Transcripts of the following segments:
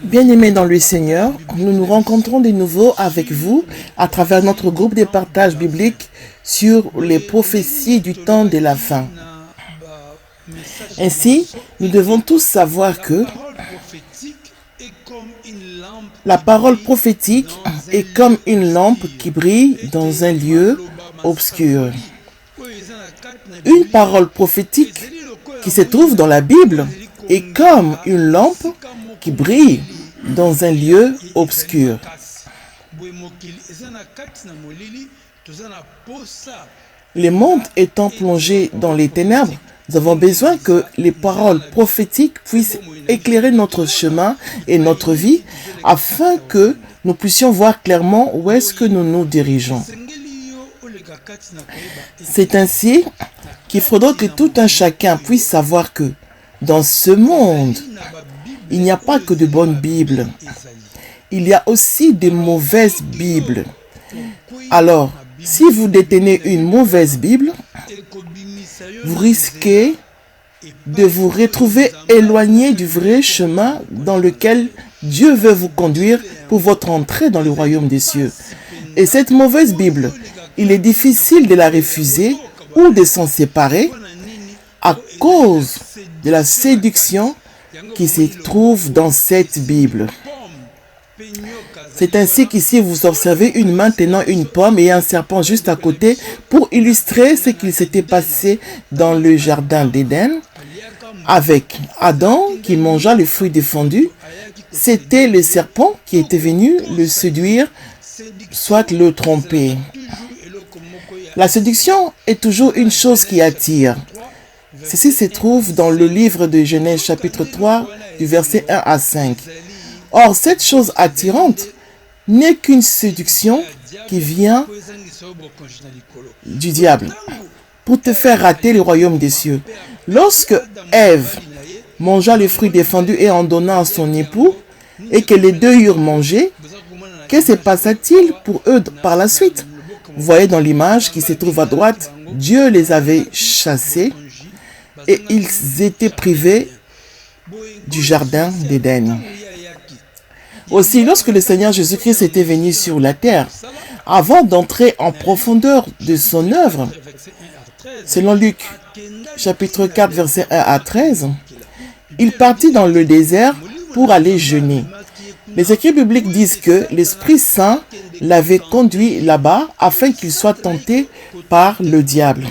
Bien-aimés dans le Seigneur, nous nous rencontrons de nouveau avec vous à travers notre groupe de partage biblique sur les prophéties du temps de la fin. Ainsi, nous devons tous savoir que la parole prophétique est comme une lampe qui brille dans un lieu obscur. Une parole prophétique qui se trouve dans la Bible est comme une lampe qui brille dans un lieu obscur. Le monde étant plongé dans les ténèbres, nous avons besoin que les paroles prophétiques puissent éclairer notre chemin et notre vie afin que nous puissions voir clairement où est-ce que nous nous dirigeons. C'est ainsi qu'il faudra que tout un chacun puisse savoir que dans ce monde, il n'y a pas que de bonnes Bibles. Il y a aussi de mauvaises Bibles. Alors, si vous détenez une mauvaise Bible, vous risquez de vous retrouver éloigné du vrai chemin dans lequel Dieu veut vous conduire pour votre entrée dans le royaume des cieux. Et cette mauvaise Bible, il est difficile de la refuser ou de s'en séparer à cause de la séduction qui se trouve dans cette Bible. C'est ainsi qu'ici vous observez une main tenant une pomme et un serpent juste à côté pour illustrer ce qu'il s'était passé dans le jardin d'Éden avec Adam qui mangea le fruit défendu. C'était le serpent qui était venu le séduire, soit le tromper. La séduction est toujours une chose qui attire. Ceci se trouve dans le livre de Genèse chapitre 3 du verset 1 à 5. Or, cette chose attirante n'est qu'une séduction qui vient du diable pour te faire rater le royaume des cieux. Lorsque Ève mangea le fruit défendu et en donna à son époux, et que les deux eurent mangé, que se passa-t-il pour eux par la suite? Vous voyez dans l'image qui se trouve à droite, Dieu les avait chassés et ils étaient privés du jardin d'Éden. Aussi, lorsque le Seigneur Jésus-Christ était venu sur la terre, avant d'entrer en profondeur de son œuvre, selon Luc, chapitre 4, verset 1 à 13, il partit dans le désert pour aller jeûner. Les écrits bibliques disent que l'Esprit Saint l'avait conduit là-bas afin qu'il soit tenté par le diable.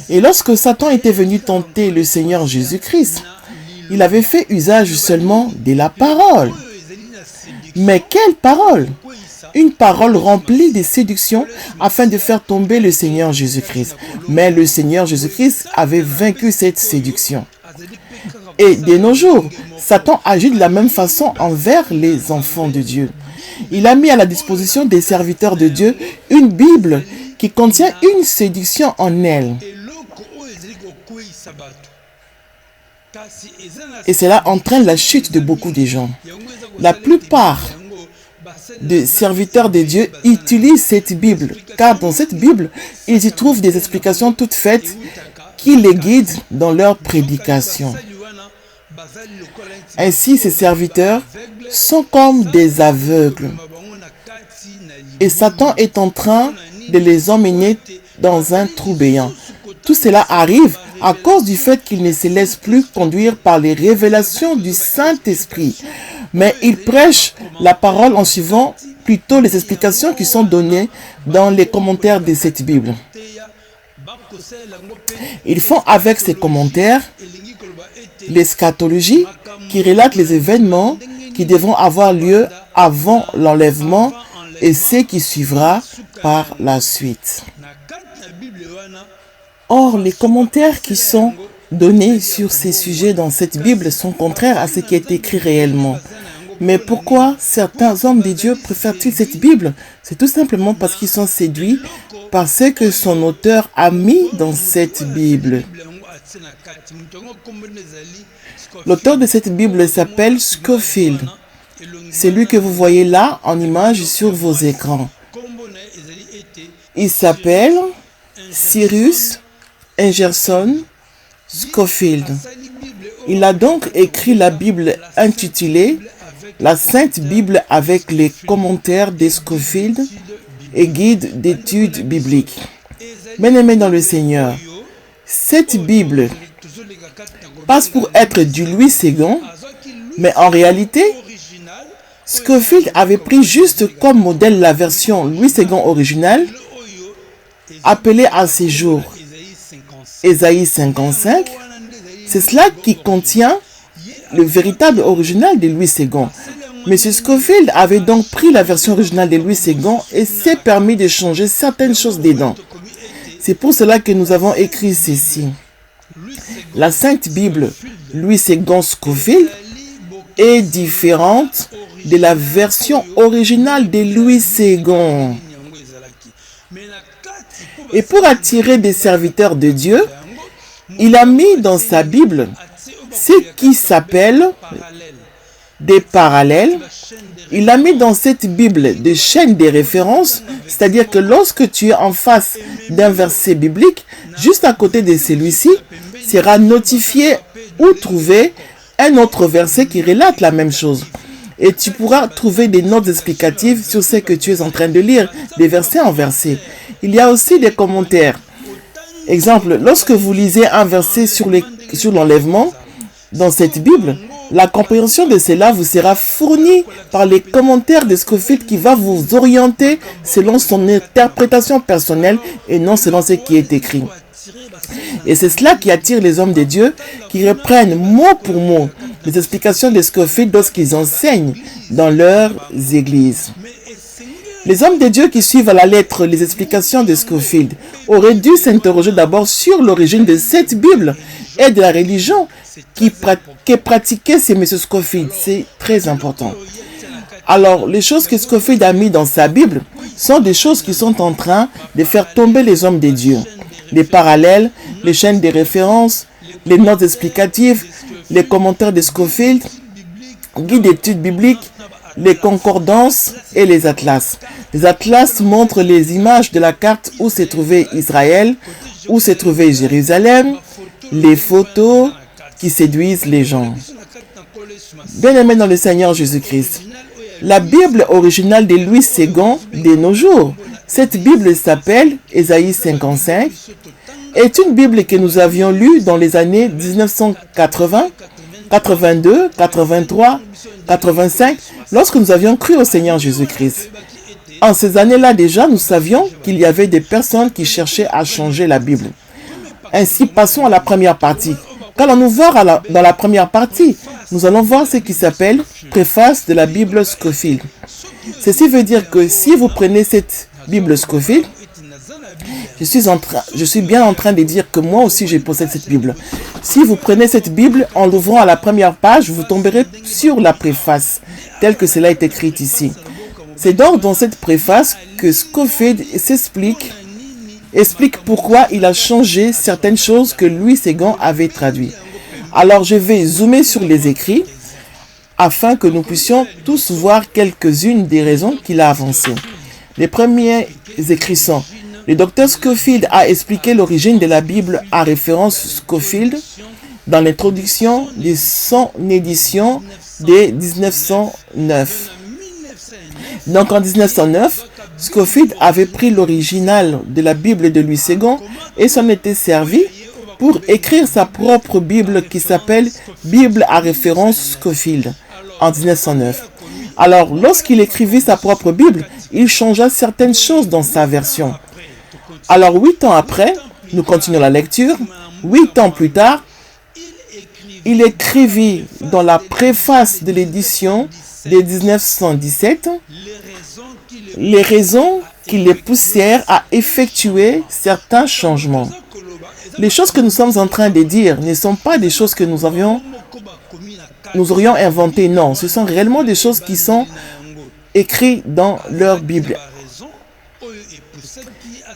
Et lorsque Satan était venu tenter le Seigneur Jésus-Christ, il avait fait usage seulement de la parole. Mais quelle parole? Une parole remplie de séduction afin de faire tomber le Seigneur Jésus-Christ. Mais le Seigneur Jésus-Christ avait vaincu cette séduction. Et de nos jours, Satan agit de la même façon envers les enfants de Dieu. Il a mis à la disposition des serviteurs de Dieu une Bible qui contient une séduction en elle. Et cela entraîne la chute de beaucoup de gens. La plupart des serviteurs de Dieu utilisent cette Bible, car dans cette Bible, ils y trouvent des explications toutes faites qui les guident dans leur prédication. Ainsi, ces serviteurs sont comme des aveugles. Et Satan est en train de les emmener dans un trou béant. Tout cela arrive à cause du fait qu'ils ne se laissent plus conduire par les révélations du Saint-Esprit. Mais ils prêchent la parole en suivant plutôt les explications qui sont données dans les commentaires de cette Bible. Ils font avec ces commentaires l'eschatologie qui relate les événements qui devront avoir lieu avant l'enlèvement et ce qui suivra par la suite. Or, les commentaires qui sont donnés sur ces sujets dans cette Bible sont contraires à ce qui est écrit réellement. Mais pourquoi certains hommes de Dieu préfèrent-ils cette Bible? C'est tout simplement parce qu'ils sont séduits par ce que son auteur a mis dans cette Bible. L'auteur de cette Bible s'appelle Scofield. C'est lui que vous voyez là en image sur vos écrans. Il s'appelle Cyrus Ingerson Scofield. Il a donc écrit la Bible intitulée La Sainte Bible avec les commentaires de Scofield et guide d'études bibliques. Bien-aimés dans le Seigneur, cette Bible passe pour être du Louis II, mais en réalité, Scofield avait pris juste comme modèle la version Louis II originale, appelée à ses jours Ésaïe 55. C'est cela qui contient le véritable original de Louis II. M. Scofield avait donc pris la version originale de Louis II et s'est permis de changer certaines choses dedans. C'est pour cela que nous avons écrit ceci. La Sainte Bible Louis II Scofield est différente de la version originale de Louis II. Et pour attirer des serviteurs de Dieu, il a mis dans sa Bible ce qui s'appelle des parallèles. Il a mis dans cette Bible des chaînes de référence, c'est-à-dire que lorsque tu es en face d'un verset biblique, juste à côté de celui-ci, sera notifié ou trouver un autre verset qui relate la même chose. Et tu pourras trouver des notes explicatives sur ce que tu es en train de lire, des versets en versets. Il y a aussi des commentaires. Exemple, lorsque vous lisez un verset sur l'enlèvement dans cette Bible, la compréhension de cela vous sera fournie par les commentaires de Scofield qui va vous orienter selon son interprétation personnelle et non selon ce qui est écrit. Et c'est cela qui attire les hommes de Dieu qui reprennent mot pour mot les explications de Scofield lorsqu'ils enseignent dans leurs églises. Les hommes de Dieu qui suivent à la lettre les explications de Scofield auraient dû s'interroger d'abord sur l'origine de cette Bible et de la religion que pratiquait ce M. Scofield. C'est très important. Alors, les choses que Scofield a mis dans sa Bible sont des choses qui sont en train de faire tomber les hommes de Dieu. Les parallèles, les chaînes de référence, les notes explicatives, les commentaires de Scofield, guides d'études bibliques, les concordances et les atlas. Les atlas montrent les images de la carte où s'est trouvé Israël, où s'est trouvé Jérusalem, les photos qui séduisent les gens. Bien-aimés dans le Seigneur Jésus-Christ, la Bible originale de Louis II de nos jours, cette Bible s'appelle Ésaïe 55, est une Bible que nous avions lue dans les années 1980, 82, 83, 85, lorsque nous avions cru au Seigneur Jésus-Christ. En ces années-là déjà, nous savions qu'il y avait des personnes qui cherchaient à changer la Bible. Ainsi, passons à la première partie. Qu'allons-nous voir dans la première partie? Nous allons voir ce qui s'appelle Préface de la Bible Scofield. Ceci veut dire que si vous prenez cette Bible Scofield, je suis bien en train de dire que moi aussi je possède cette Bible. Si vous prenez cette Bible, en l'ouvrant à la première page, vous tomberez sur la préface, telle que cela est écrit ici. C'est donc dans cette préface que Scofield explique pourquoi il a changé certaines choses que Louis II avait traduites. Alors je vais zoomer sur les écrits afin que nous puissions tous voir quelques-unes des raisons qu'il a avancées. Les premiers écrits sont: le docteur Scofield a expliqué l'origine de la Bible à référence Scofield dans l'introduction de son édition de 1909. Donc en 1909, Scofield avait pris l'original de la Bible de Louis II et s'en était servi pour écrire sa propre Bible qui s'appelle Bible à référence Scofield en 1909. Alors, lorsqu'il écrivit sa propre Bible, il changea certaines choses dans sa version. Alors, 8 ans après, nous continuons la lecture. 8 ans plus tard, il écrivit dans la préface de l'édition de 1917 les raisons qui les poussèrent à effectuer certains changements. Les choses que nous sommes en train de dire ne sont pas des choses que nous aurions inventées. Non, ce sont réellement des choses qui sont écrites dans leur Bible.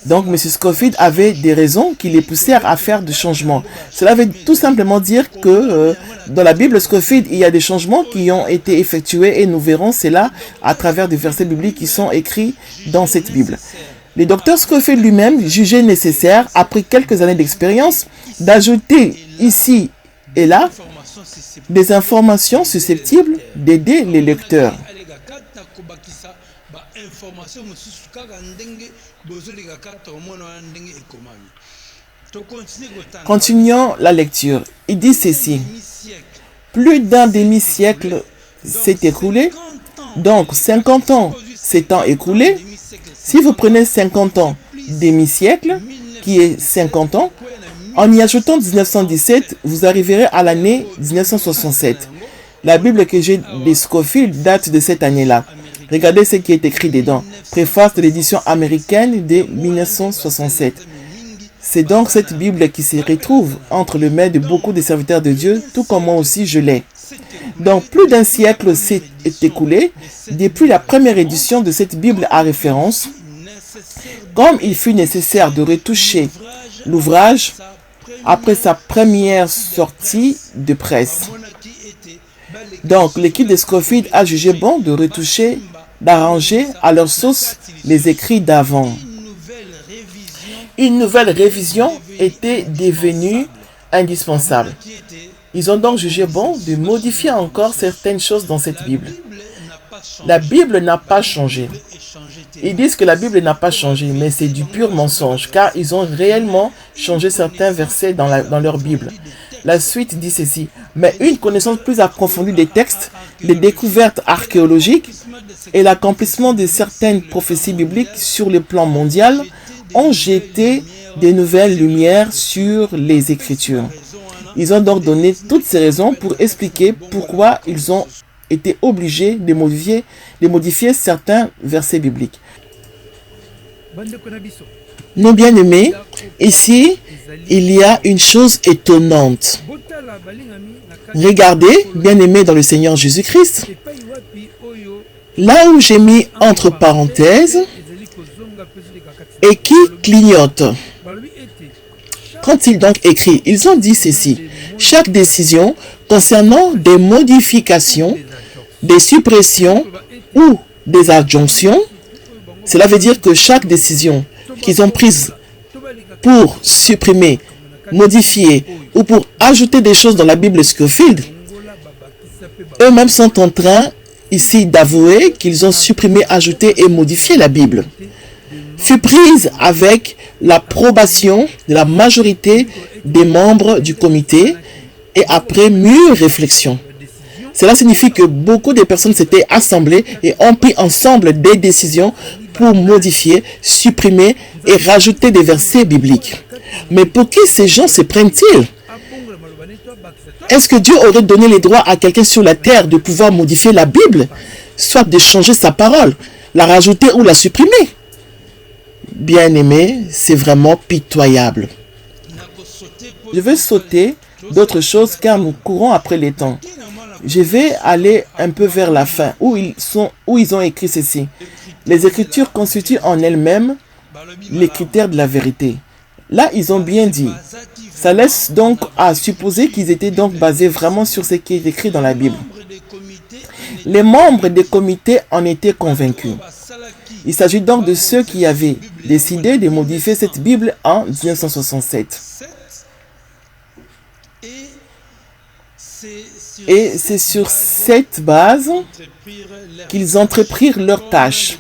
Donc, M. Scofield avait des raisons qui les poussèrent à faire des changements. Cela veut tout simplement dire que dans la Bible Scofield, il y a des changements qui ont été effectués et nous verrons cela à travers des versets bibliques qui sont écrits dans cette Bible. Le docteur Scofield lui-même jugeait nécessaire, après quelques années d'expérience, d'ajouter ici et là des informations susceptibles d'aider les lecteurs. Continuons la lecture. Il dit ceci. Plus d'un demi-siècle s'est écoulé, donc 50 ans s'étant écoulés. Si vous prenez 50 ans, demi-siècle, qui est 50 ans, en y ajoutant 1917, vous arriverez à l'année 1967. La Bible que j'ai de Scofield date de cette année-là. Regardez ce qui est écrit dedans. Préface de l'édition américaine de 1967. C'est donc cette Bible qui se retrouve entre les mains de beaucoup de serviteurs de Dieu, tout comme moi aussi je l'ai. Donc plus d'un siècle s'est écoulé depuis la première édition de cette Bible à référence. Comme il fut nécessaire de retoucher l'ouvrage après sa première sortie de presse. Donc l'équipe de Scofield a jugé bon de retoucher, d'arranger à leur sauce les écrits d'avant. Une nouvelle révision était devenue indispensable. Ils ont donc jugé bon de modifier encore certaines choses dans cette Bible. La Bible n'a pas changé. Ils disent que la Bible n'a pas changé, mais c'est du pur mensonge, car ils ont réellement changé certains versets dans leur Bible. La suite dit ceci. Mais une connaissance plus approfondie des textes, les découvertes archéologiques et l'accomplissement de certaines prophéties bibliques sur le plan mondial ont jeté de nouvelles lumières sur les Écritures. Ils ont donc donné toutes ces raisons pour expliquer pourquoi ils ont été obligés de modifier certains versets bibliques. Nos bien-aimés, ici, il y a une chose étonnante. Regardez, bien-aimés dans le Seigneur Jésus-Christ, là où j'ai mis entre parenthèses et qui clignote. Quand ils donc écrit, ils ont dit ceci. Chaque décision concernant des modifications, des suppressions ou des adjonctions, cela veut dire que chaque décision qu'ils ont prise pour supprimer, modifier ou pour ajouter des choses dans la Bible Scofield, eux-mêmes sont en train ici d'avouer qu'ils ont supprimé, ajouté et modifié la Bible. Fut prise avec l'approbation de la majorité des membres du comité et après mûre réflexion. Cela signifie que beaucoup de personnes s'étaient assemblées et ont pris ensemble des décisions pour modifier, supprimer et rajouter des versets bibliques. Mais pour qui ces gens se prennent-ils? Est-ce que Dieu aurait donné les droits à quelqu'un sur la terre de pouvoir modifier la Bible, soit de changer sa parole, la rajouter ou la supprimer? Bien-aimé, c'est vraiment pitoyable. Je vais sauter d'autres choses car nous courons après les temps. Je vais aller un peu vers la fin où ils ont écrit ceci. Les Écritures constituent en elles-mêmes les critères de la vérité. Là, ils ont bien dit. Ça laisse donc à supposer qu'ils étaient donc basés vraiment sur ce qui est écrit dans la Bible. Les membres des comités en étaient convaincus. Il s'agit donc de ceux qui avaient décidé de modifier cette Bible en 1967. Et c'est sur cette base qu'ils entreprirent leur tâche.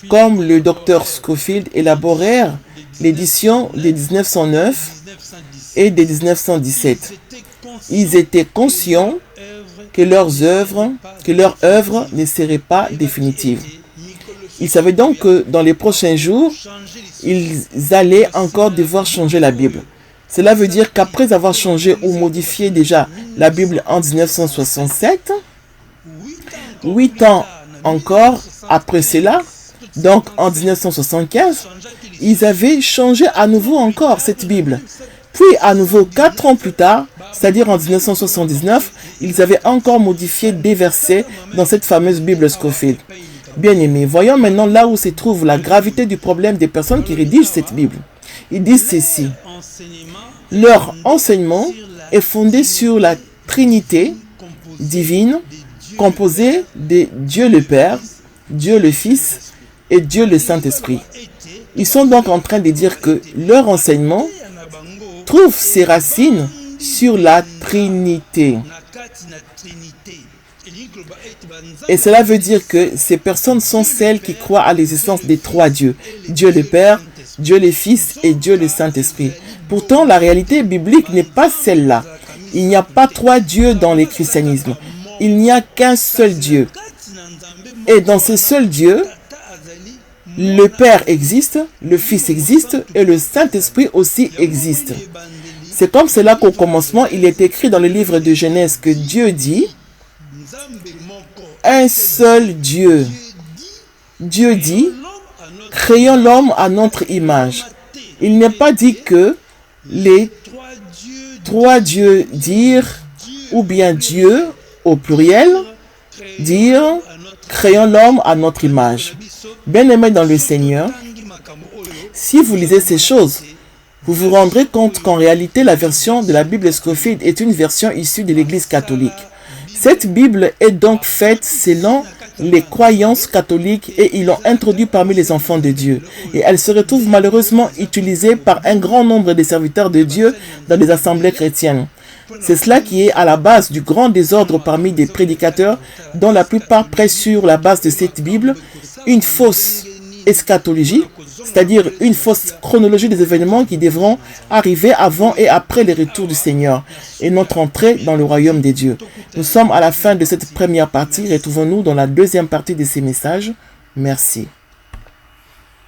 Comme le docteur Scofield élaborèrent l'édition de 1909 et de 1917. Ils étaient conscients que leur œuvre ne serait pas définitive. Ils savaient donc que dans les prochains jours, ils allaient encore devoir changer la Bible. Cela veut dire qu'après avoir changé ou modifié déjà la Bible en 1967, 8 ans encore après cela, donc en 1975, ils avaient changé à nouveau encore cette Bible. Puis à nouveau 4 ans plus tard, c'est-à-dire en 1979, ils avaient encore modifié des versets dans cette fameuse Bible Scofield. Bien-aimés, voyons maintenant là où se trouve la gravité du problème des personnes qui rédigent cette Bible. Ils disent ceci. Leur enseignement est fondé sur la Trinité divine, composée de Dieu le Père, Dieu le Fils et Dieu le Saint-Esprit. Ils sont donc en train de dire que leur enseignement trouve ses racines sur la Trinité. Et cela veut dire que ces personnes sont celles qui croient à l'existence des trois dieux. Dieu le Père, Dieu le Fils et Dieu le Saint-Esprit. Pourtant, la réalité biblique n'est pas celle-là. Il n'y a pas trois dieux dans le christianisme. Il n'y a qu'un seul Dieu. Et dans ce seul Dieu, le Père existe, le Fils existe et le Saint-Esprit aussi existe. C'est comme cela qu'au commencement, il est écrit dans le livre de Genèse que Dieu dit un seul Dieu. Dieu dit, créons l'homme à notre image. Il n'est pas dit que les trois dieux dirent, ou bien Dieu au pluriel, dire, créons l'homme à notre image. Bien-aimés dans le Seigneur, si vous lisez ces choses, vous vous rendrez compte qu'en réalité, la version de la Bible Scofield est une version issue de l'Église catholique. Cette Bible est donc faite selon les croyances catholiques et ils l'ont introduite parmi les enfants de Dieu. Et elle se retrouve malheureusement utilisée par un grand nombre de serviteurs de Dieu dans les assemblées chrétiennes. C'est cela qui est à la base du grand désordre parmi des prédicateurs dont la plupart prêchent sur la base de cette Bible une fausse eschatologie, c'est-à-dire une fausse chronologie des événements qui devront arriver avant et après le retour du Seigneur et notre entrée dans le royaume des dieux. Nous sommes à la fin de cette première partie. Retrouvons-nous dans la deuxième partie de ces messages. Merci.